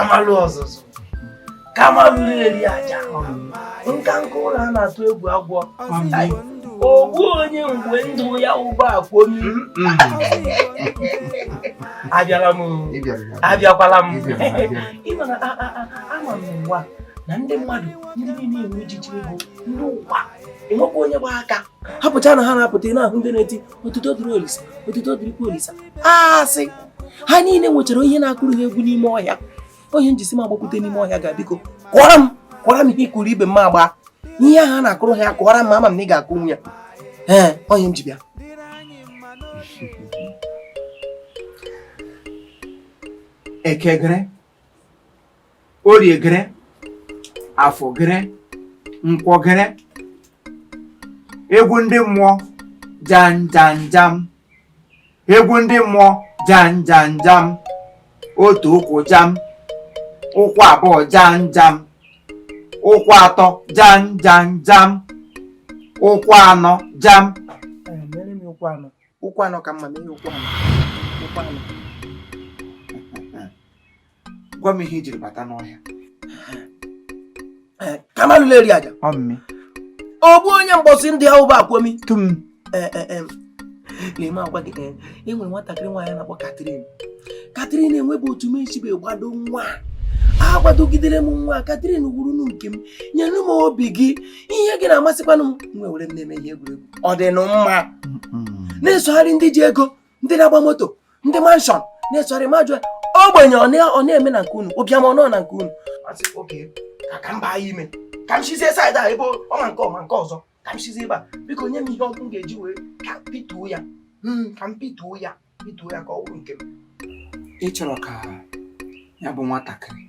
kamalu ọzụzụ kamalu eri aja nka ụlọ a na-atụ egwu agwọ ogbu onye mgbe ndụ ya ụba akwomi abịakwala m ịma na ama m ụwa na ndị mmadụ ndị niile enwe ejiji ego ndị ụwa enwekwa onye gba aka hapụcha na ha na-apụta n'ahụ ndị na-eti otuto dịrị Olisa otuto dịrịkwa Olisa asị ha niile nwechara onye na-akụrụ ha egwu n'ime ọhịa onye njisi m agbakwute n'ime ọhịa ga-biko kwara m ihe ịkụrụ ibe m agba ihe ahụ a na-akụrụ ha kwara m ama m na ị ga-akụnwu ya onye m ji bịa ekegere oriegere afọgere nkwọgere egwu ndị mmụọ janjanjam egwu ndị mmụọ janjanjam otu ụkwụ jam ụkwụ abụọ janjam ụkwụ atọ janjanjam ụkwụ anọ jam mere m ụkwụ anọ ka mma mee ụkwụ anọ gwa m ihe ijiri bata n'ọhịa kamalu eri aja ogbu onye mgbọsị ndị ahụ bụ akwomi tum na-eme agwa gị enwere nwatakịrị nwaanyị na-akpọ Catharine enwebe otu m echibe gbado nwa agwadogidere m nwa Catharine wuru nke m nyere m obi gị ihe gị na-amasịkwanụ m nwe were m na-eme ihe egwuregwu ọ dị mma na-esogharị ndị ji ego ndị na-agba moto ndị manshọn na-esogharị majụ ogbenye ọ na-eme na nke unu ụbịam ọ nọ na nke unu ka m baa ya ime ka m shizie saịdị a ebe ọma nke ọzọ ka m shizie ebe a biko nye m ihe ọkụ m ga-eji wee ka pituo ya ka m pituo ya ka ọ bụrụ nke m. Ị chọrọ ka ya bụ nwatakịrị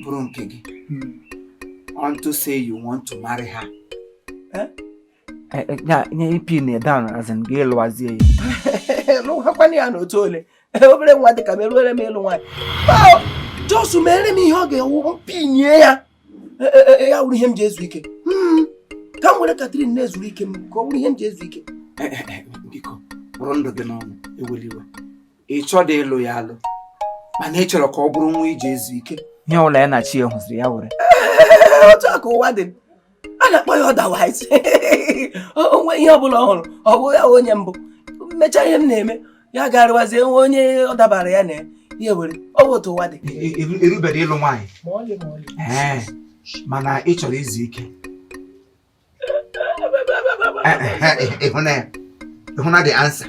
bụrụ nke gị want to say you want to marry her. Nye pin down as in gị lụazie ya lụhakwana ya n'otu ole obere nwa dị ka meruere m ịlụ nwaanyị Josu mere m ihe ọ ga-ewu pinye ya ya wuru ihe m ji ezu ike ka m were Catharine na-ezuru ike m ka ọ wuru ihe m ji ezu ike. Biko bụrụ ndụ gị n'ọnụ eweliwe ị chọdụ ịlụ ya alụ mana ị chọrọ ka ọ bụrụ nwa iji ezu ike ihe ụlọ ya na chi ya hụziri ya were otu aka ụwa dị a na-akpọ ya otherwise onwe ihe ọbụla ọ hụrụ ọ bụ ya onye mbụ mechaa ihe m na-eme ya ga-arịwazie nwe onye ọ dabara ya na ihe were ọ bụ otu ụwa dị. Erubere ịlụ nwaanyị mana ị chọrọ izu ike ịhụna dị ansa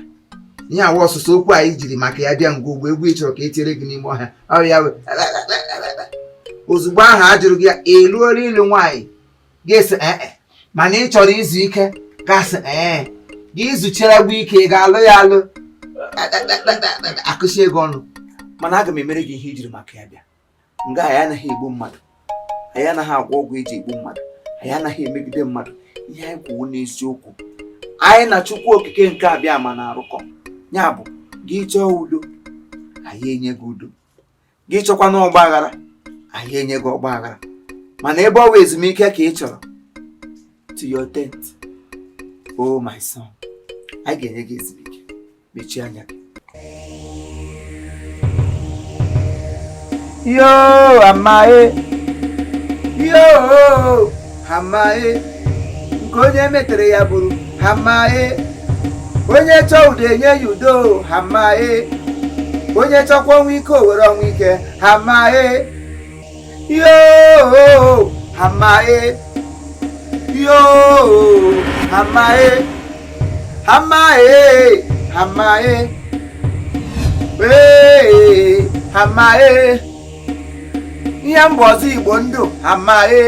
ihe awa ọsụsụ okwu anyị jiri maka ya bịa ngwa egwu ị chọrọ ka e tiere gị n'ime ọhịa ọ ya ozugbo ahụ a jụrụ gị ya eluola ịlụ nwaanyị ga-esi mana ị chọrọ izu ike gasị gị zuchara gwa ike ga-alụ ya alụ akụchi ego ọnụ mana aga m emere gị ihe ijiri maka ya bịa nga anyị anaghị egbu mmadụ anyị anaghị agwọ ọgwụ eji egbu mmadụ anyị anaghị emegide mmadụ ihe anyị kwuo n'eziokwu anyị na Chukwu okike nke abịa ma na-arụkọ ya bụ gị chọọ udo anyị enye gị udo gị chọkwa na ọgba aghara anyị enye gị ọgba aghara mana ebe ọ bụ ezumike ka ị chọrọ to your tent oh my son anyị ga-enye gị ezumike mechie anya gị yo amae nke onye metere ya bụrụ hamae onye chọọ udo enye ya udo hamae onye chọkwa ọnwụ ike o were ọnwụ ike hamae yo hamae yo hamae hamae hamae hamae ihe mbụ ọzọ Igbo ndụ hamae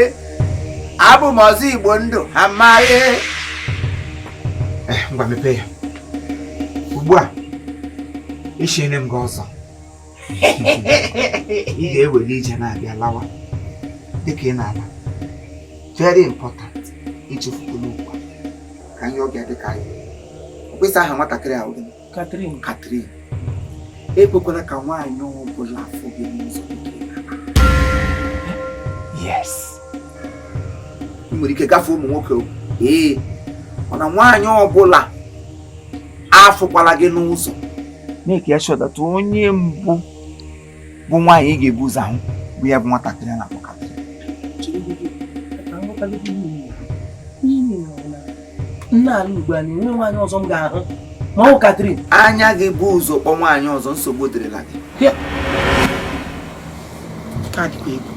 abụ m ọzọ Igbo ndụ hamae ngwa mepee ya ugbu a ishiene m gị ọzọ ị ga-ewere ije na-abịa lawa dịka ị na-ala very important ichefukwala ugbu a ka ihe oge dịka anyị mkpịsị aha nwatakịrị ahụ gị Catharine ekwekwala ka nwaanyị ọbụla afọ gị n'ụzọ yes ị nwere ike gafee ụmụ nwoke mana nwaanyị ọbụla afụkwala gị n'ụzọ make ya sure that onye mbụ bụ nwaanyị ị ga-ebu ụzọ ahụ bụ ya bụ nwatakịrị a na-akpọ Catherine. Nna ala ugbu a na-enwe nwaanyị ọzọ m ga-ahụ ma ọ bụ Catherine. Anya gị bụ ụzọ kpọ nwaanyị ọzọ, nsogbu dịrịla gị. Adịkwa egwu.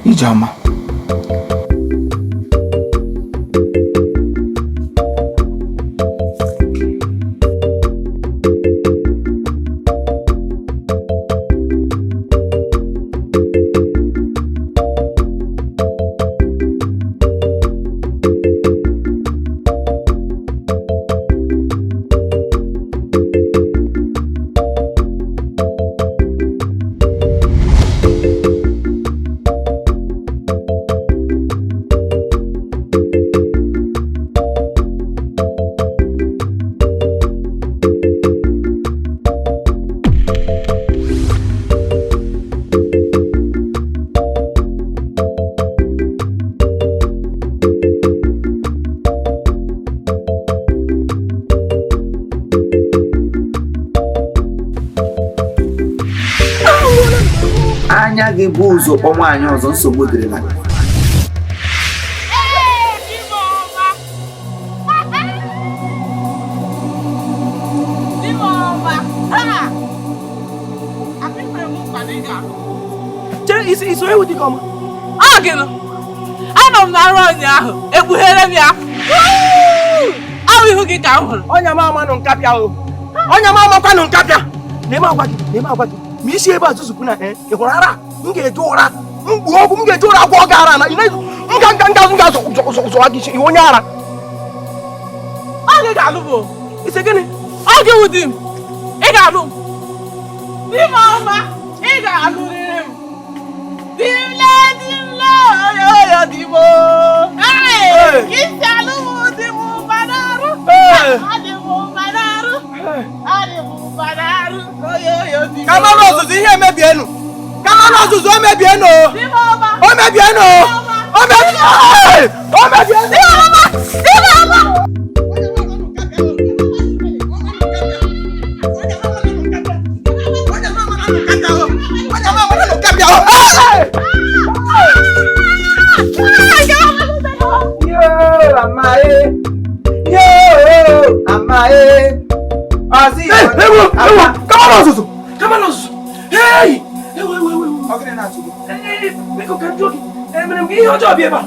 Ijeọma. Anya gị bụ ụzọ kpọ nwaanyị ọzọ, nsogbu dịrịla gị. Iso ewu dị ka ọma. Gịnị? Anọ m na-arụ ụnyaahụ, ekpughere m ya. Ahụ ihu gị ka m hụrụ. Ọnya m amanụ nkapịa o. Ọnya m amakwanụ nkapịa. Na-eme agwa gị. Ma isi ebe a zuzupụ na ị hụrụ ara m ga-eje ụra. Mgbu ọgwụ m ga-eje ụra gwa ọ gara na nga zụwa gị isi onye ara. Ọ gị ga-alụ bụ. Ise gịnị? Ọ gị wụ di m. Ị ga-alụ m. Di m ọma, ị ga-alụrịrị m. Dimle, oyo di m. Isi alụ m di m gbadarụ. Adị m gbadarụ. Oyo di m. Kamanụ ọzụzụ ihe emebienu. Kamanụ ọzụzụ o mebienu. Di m ọma. O mebienu. O mebienu. Di m ọma. Come on, hey! Biko ka njọ gị. Emere m gị ihe ọjọọ bịa ebe a.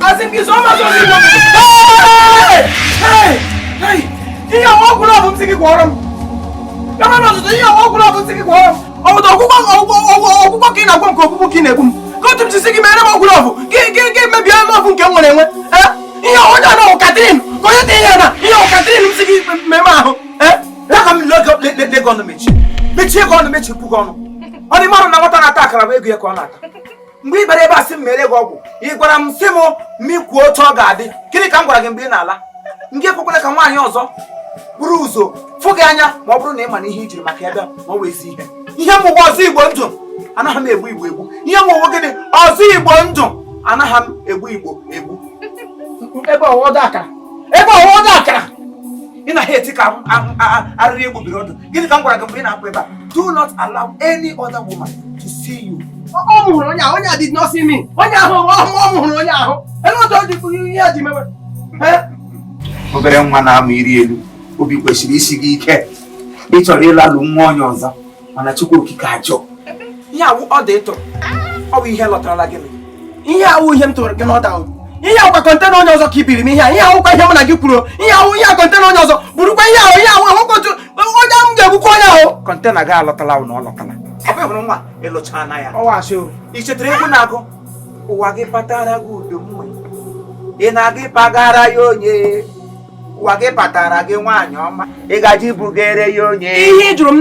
Asị m gị zụọ mazụ ozi igbo. Ihe ọgwụrụ ọbụ m si gị gwọrọ m. Kama na ọzụzụ ihe ọgwụrụ ọbụ m si gị gwọrọ m. Ọ bụ ọgwụgwọ ka ị na-agwa m ka ogbugbu ka ị na-egbu m. Ka otu m si gị mere m ọgwụrụ ọbụ gị mebie anụ ọbụ nke m nwere enwe. Ihe onye a na-awụ Catherine ka onye dị ihe na ihe ọ Catherine m si gị meme ahụ. Aka m lego ọnụ mechie gị ọnụ, mechipụ gị ọnụ. Ọ dị mmadụ na nwata na-ata akara bụ ego ya ka ọ na-ata. Mgbe ị bịara ebe a sị m mere gị ọgwụ, ị gwara m sị m kwuo otu ọ ga-adị. Gịnị ka m gwara gị mgbe ị na-ala? Nke ekwekwala ka nwaanyị ọzọ buru ụzọ fụ gị anya ma ọ bụrụ na ị ma na ihe ijiri maka ya bịa ma ọ wee zi ihe. Ihe mmụgwọ ọzọ Igbo ndụ anaghị m egbu egbu. Ihe mmụgwọ gịnị ọzọ Igbo ndụ anaghị m egbu egbu. Ebe ọwọdụ akara. Ị na ha eti ka arịrị egbubiri ọdụ. Gịnị ka m gwara gị mgbe ị na-apụ ebe a? Do not allow any other woman to see you. Ọ mụrụ onye did not see me. Onye ahụ ọ mụrụ onye ahụ. Ele otu ọ dị ihe ji mewe. Obere nwa na-amụ iri elu, obi kwesịrị isi gị ike. Ị chọrọ ịlalụ nwa onye ọzọ, mana Chukwu okike ajọ. Ihe awụ ọ dị ịtụ. Ọ bụ ihe lọtarala gịnị? Ihe awụ ihe m tụrụ gị n'ọda ahụ. Ihe awụkwa kọntena onye ọzọ ka ibiri m ihe a. Ihe awụkwa ihe m na gị kwuru. Ihe awụ ihe kọntena onye ọzọ. Burukwa ihe awụ ahụkọtụ onye m ga-egbukwa onye ahụ. Kọntena gị alọtala na ọ lọtala. Ọ bụ hụrụ nwa ịlụcha na ya. Ọwa asị o. Ị chetara egwu na-agụ? Ụwa gị patara gị udo mwe. Ị na-aga ịpagara ya onye. Ụwa gị patara gị nwaanyị ọma. Ị gaji bugere ya onye. Ihe jụrụ m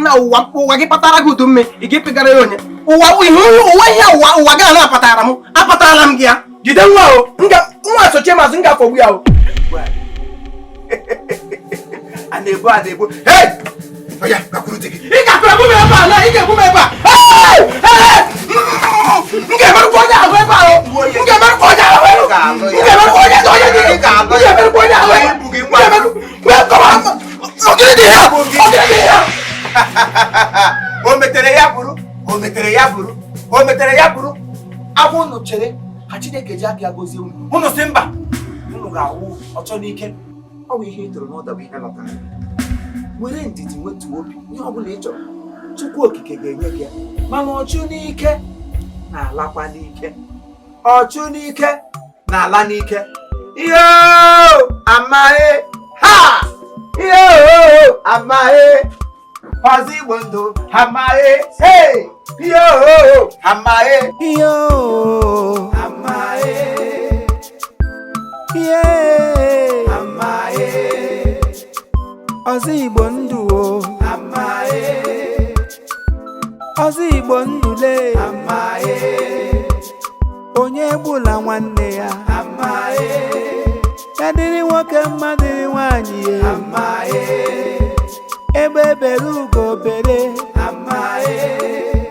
na ụwa gị patara gị udo mme. Ị ga-epegara ya onye. Ụwa gị na-apatara m. Apatara m gị ya. Jide nwa o. Nwa sochie mazụ m ga-afọgbu ya o. A na-ebu. Hey! Oya, gakwuru di gị. Ị ga-egbu m ebe a na ị ga-egbu m ebe a. M ga-emerụkwa onye ahụ ebe ahụ. M ga-emerụkwa onye ahụ. metere ya bụrụ o metere ya bụrụ o metere ya bụrụ agwụ unu chere ha Chineke ji aka gozie unu si mba unu ga-awụ ọchọ n'ike ọ bụ ihe ị tụrụ n'ụda bụ ihe lọtara were ndidi nwetu obi ihe ọ bụla ị chọrọ Chukwu okike ga-enye gị ya mana ọchụ n'ike na-alakwa n'ike ọchụ n'ike na-ala n'ike ihe amaghị ha ihe amaghị ọzọ Igbo ndụ amaghị ihe amaghị ihe amaghị ihe amaghị ọzọ Igbo ndụ amaghị ọzọ Igbo ndụ le amaghị onye egbula nwanne ya amaghị ya dịrị nwoke mma dịrị nwanyị ya amaghị ebe ebere ugo bere amaghị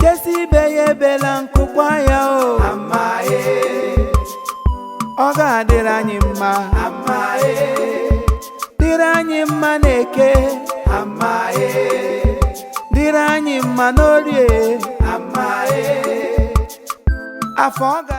kesi ibe ya ebela nkụkwa ya o amaghị ọ ga-adịrị anyị mma amaghị dịrị anyị mma n'eke amaghị dịrị anyị mma n'orie amaghị afọ ọ ga